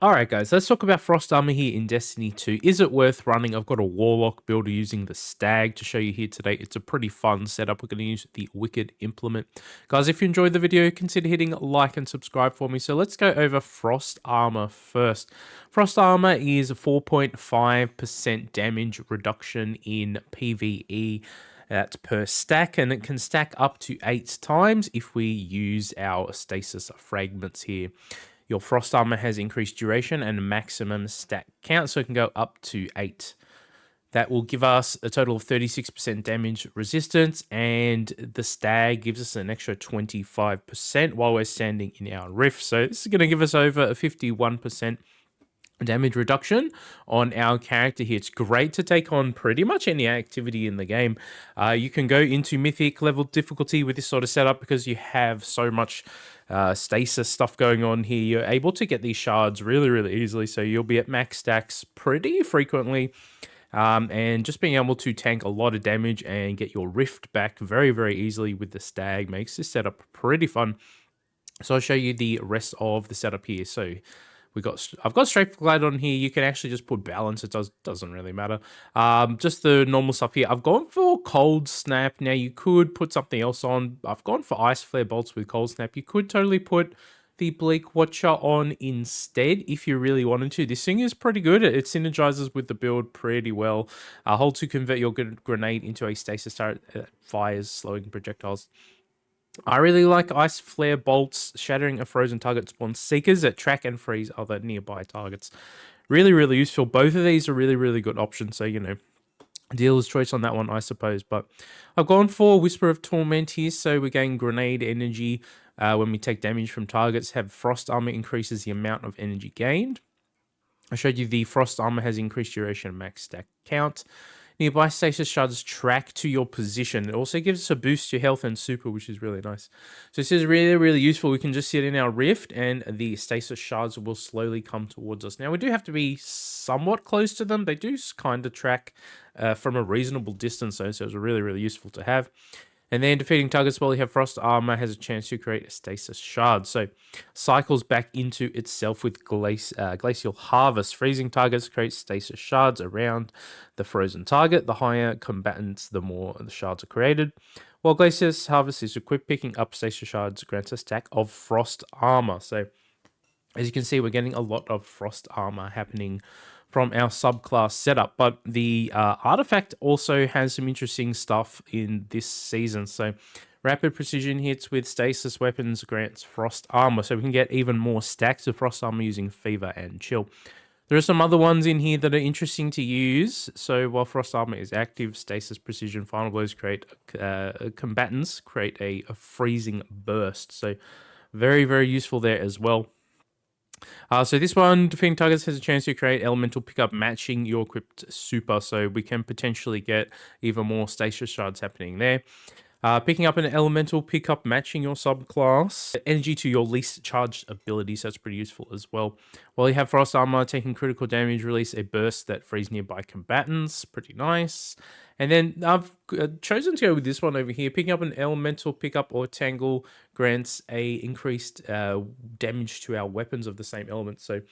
Alright guys, let's talk about Frost Armor here in Destiny 2. Is it worth running? I've got a Warlock builder using the Stag to show you here today. It's a pretty fun setup. We're going to use the Wicked Implement. Guys, if you enjoyed the video, consider hitting like and subscribe for me. So let's go over Frost Armor first. Frost Armor is a 4.5% damage reduction in PvE. That's per stack, and it can stack up to 8 times if we use our stasis fragments here. Your Frost Armor has increased duration and maximum stack count, so it can go up to 8. That will give us a total of 36% damage resistance, and the Stag gives us an extra 25% while we're standing in our rift. So this is going to give us over a 51% damage reduction on our character here. It's great to take on pretty much any activity in the game. You can go into mythic level difficulty with this sort of setup because you have so much stasis stuff going on here. You're able to get these shards really easily, so you'll be at max stacks pretty frequently. And just being able to tank a lot of damage and get your rift back very easily with the Stag makes this setup pretty fun. So I'll show you the rest of the setup here. So I've got Strafe Glide on here. You can actually just put balance. It doesn't really matter. Just the normal stuff here. I've gone for Cold Snap. Now you could put something else on. I've gone for Ice Flare Bolts with Cold Snap. You could totally put the Bleak Watcher on instead if you really wanted to. This thing is pretty good. It synergizes with the build pretty well. Hold to convert your grenade into a stasis turret that fires slowing projectiles. I really like Ice Flare Bolts, shattering a frozen target spawn seekers that track and freeze other nearby targets. Really useful. Both of these are really good options, so, you know, dealer's choice on that one, I suppose. But I've gone for Whisper of Torment here, so we gain grenade energy when we take damage from targets. Have Frost Armor increases the amount of energy gained. I showed you the Frost Armor has increased duration and max stack count. Nearby stasis shards track to your position. It also gives us a boost to health and super, which is really nice. So this is really useful. We can just sit in our rift and the stasis shards will slowly come towards us. Now we do have to be somewhat close to them. They do kind of track from a reasonable distance though, so it's really useful to have. And then defeating targets while you have Frost Armor has a chance to create a Stasis Shard. So cycles back into itself with Glacial Harvest. Freezing targets create Stasis Shards around the frozen target. The higher combatants, the more the shards are created. While Glacial Harvest is equipped, picking up Stasis Shards grants a stack of Frost Armor. So as you can see, we're getting a lot of Frost Armor happening from our subclass setup, but the artifact also has some interesting stuff in this season. So rapid precision hits with stasis weapons grants Frost Armor, so we can get even more stacks of Frost Armor using Fever and Chill. There are some other ones in here that are interesting to use. So while Frost Armor is active, Stasis Precision Final Blows create combatants create a freezing burst. So very useful there as well. So this one, defeating targets has a chance to create elemental pickup matching your equipped super, so we can potentially get even more stasis shards happening there. Picking up an elemental pickup matching your subclass. Energy to your least charged abilities, that's pretty useful as well. While you have Frost Armor, taking critical damage, release a burst that frees nearby combatants. Pretty nice. And then I've chosen to go with this one over here. Picking up an elemental pickup or tangle grants a increased damage to our weapons of the same element. So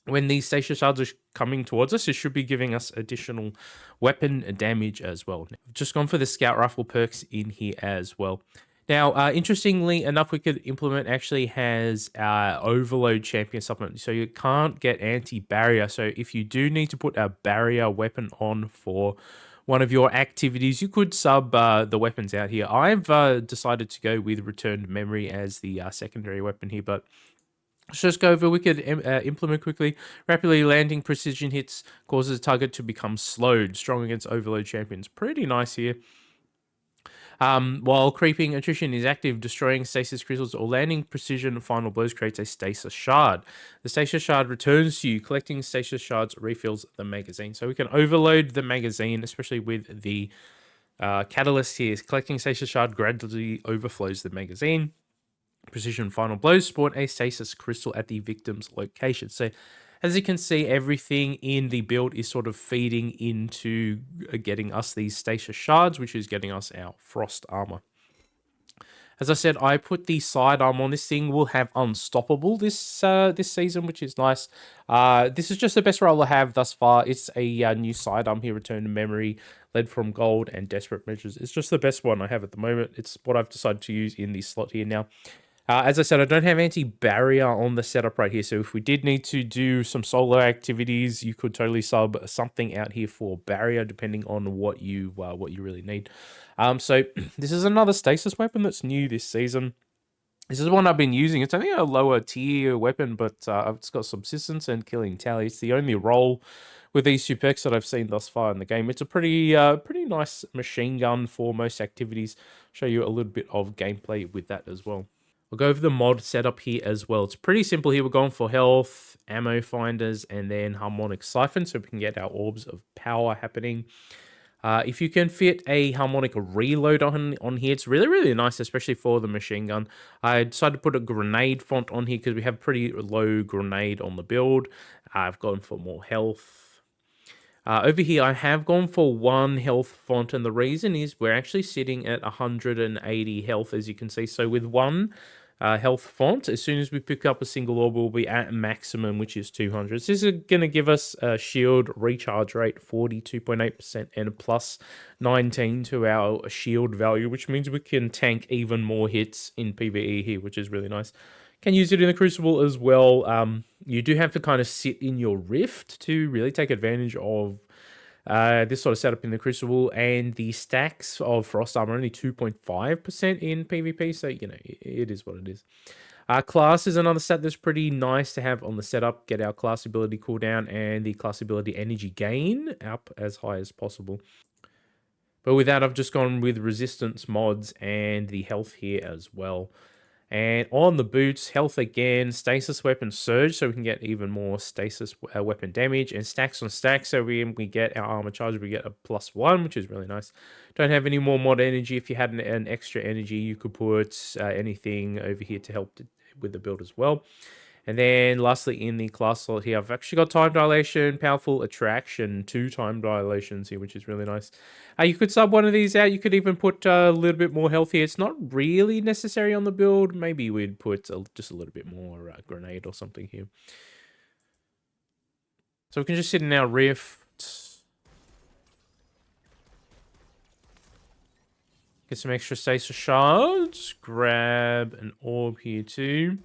when these stasis shards are coming towards us, it should be giving us additional weapon damage as well. I've just gone for the scout rifle perks in here as well. Now, interestingly enough, Wicked Implement actually has overload champion supplement, so you can't get anti-barrier. So if you do need to put a barrier weapon on for one of your activities, you could sub the weapons out here. I've decided to go with Returned Memory as the secondary weapon here, but let's just go over Wicked Implement quickly. Rapidly landing precision hits causes the target to become slowed. Strong against overload champions. Pretty nice here. While creeping attrition is active, destroying stasis crystals or landing precision final blows creates a stasis shard. The stasis shard returns to you. Collecting stasis shards refills the magazine. So we can overload the magazine, especially with the catalyst here. Collecting stasis shard gradually overflows the magazine. Precision final blows spawn a stasis crystal at the victim's location. So as you can see, everything in the build is sort of feeding into getting us these stasis shards, which is getting us our Frost Armor. As I said, I put the sidearm on. This thing will have unstoppable this season, which is nice. This is just the best role I have thus far. It's a new sidearm here, Return to Memory, Lead from Gold, and Desperate Measures. It's just the best one I have at the moment. It's what I've decided to use in this slot here now. As I said, I don't have anti-barrier on the setup right here, so if we did need to do some solo activities, you could totally sub something out here for barrier, depending on what you really need. So this is another stasis weapon that's new this season. This is one I've been using. It's only a lower tier weapon, but it's got subsistence and killing tally. It's the only role with these two packs that I've seen thus far in the game. It's a pretty nice machine gun for most activities. Show you a little bit of gameplay with that as well. We'll go over the mod setup here as well. It's pretty simple here. We're going for health, ammo finders, and then harmonic siphon, so we can get our orbs of power happening. If you can fit a harmonic reload on here, it's really, really nice, especially for the machine gun. I decided to put a grenade font on here because we have pretty low grenade on the build. I've gone for more health. Over here, I have gone for 1 health font, and the reason is we're actually sitting at 180 health, as you can see. So with 1 health font, as soon as we pick up a single orb, we'll be at maximum, which is 200. So this is going to give us a shield recharge rate, 42.8%, and a plus 19 to our shield value, which means we can tank even more hits in PvE here, which is really nice. Can use it in the Crucible as well. You do have to kind of sit in your Rift to really take advantage of this sort of setup in the Crucible, and the stacks of Frost Armor are only 2.5% in PvP, so, you know, it is what it is. Class is another stat that's pretty nice to have on the setup. Get our class ability cooldown and the class ability energy gain up as high as possible. But with that, I've just gone with resistance mods and the health here as well. And on the boots, health again, stasis weapon surge, so we can get even more stasis weapon damage, and stacks on stacks, so we get our armor charge, we get a +1, which is really nice. Don't have any more mod energy. If you had an extra energy, you could put anything over here to help with the build as well. And then lastly, in the class slot here, I've actually got time dilation, powerful attraction, 2 time dilations here, which is really nice. You could sub one of these out. You could even put a little bit more health here. It's not really necessary on the build. Maybe we'd put just a little bit more grenade or something here. So we can just sit in our rift. Get some extra stasis shards. Grab an orb here too.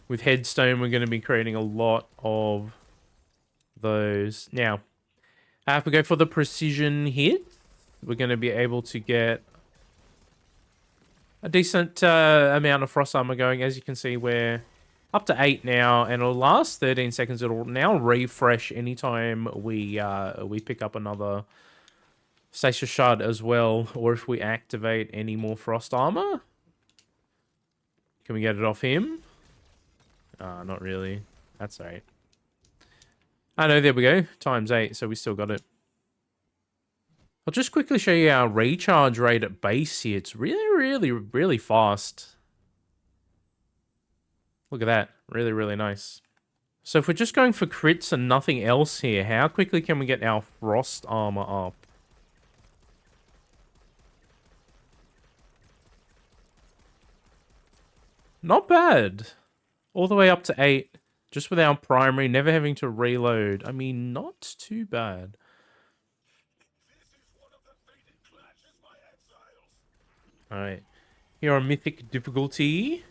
With Headstone, we're going to be creating a lot of those. Now, if we go for the precision hit, we're going to be able to get a decent amount of Frost Armor going. As you can see, we're up to 8 now, and it'll last 13 seconds. It'll now refresh anytime we pick up another Stasis Shard as well, or if we activate any more Frost Armor. Can we get it off him? Not really. That's all right. I know, there we go. ×8, so we still got it. I'll just quickly show you our recharge rate at base here. It's really fast. Look at that. Really nice. So if we're just going for crits and nothing else here, how quickly can we get our Frost Armor up? Not bad. All the way up to 8, just with our primary, never having to reload. I mean, not too bad. Alright, here on Mythic difficulty.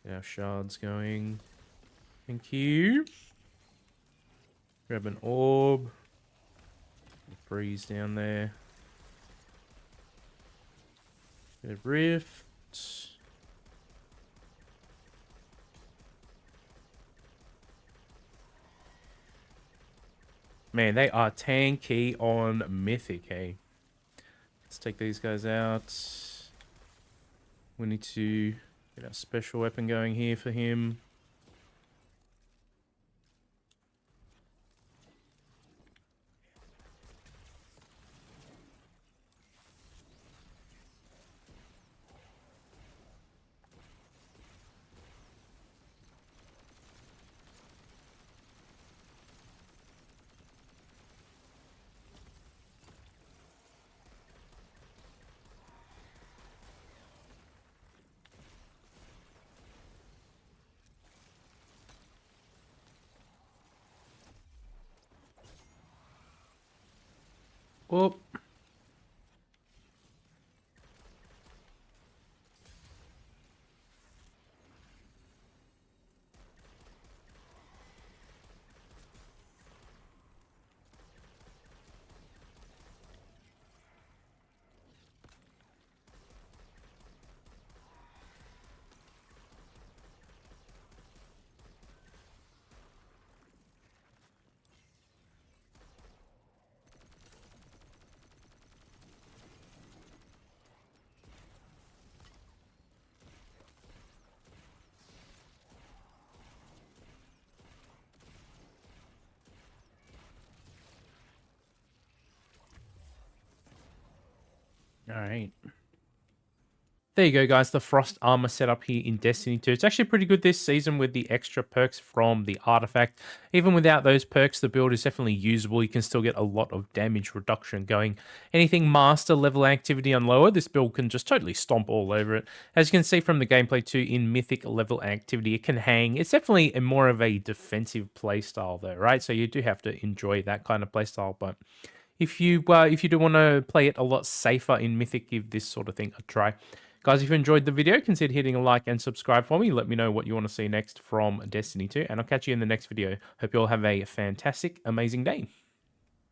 Get our shards going. Thank you. Grab an orb. Freeze down there. Bit of rift. Man, they are tanky on Mythic, hey. Let's take these guys out. We need to get our special weapon going here for him. Whoop. All right. There you go, guys. The Frost Armor setup here in Destiny 2. It's actually pretty good this season with the extra perks from the artifact. Even without those perks, the build is definitely usable. You can still get a lot of damage reduction going. Anything master level activity and lower, this build can just totally stomp all over it. As you can see from the gameplay too, in mythic level activity, it can hang. It's definitely more of a defensive playstyle though, right? So you do have to enjoy that kind of playstyle, but if you do want to play it a lot safer in Mythic, give this sort of thing a try. Guys, if you enjoyed the video, consider hitting a like and subscribe for me. Let me know what you want to see next from Destiny 2, and I'll catch you in the next video. Hope you all have a fantastic, amazing day.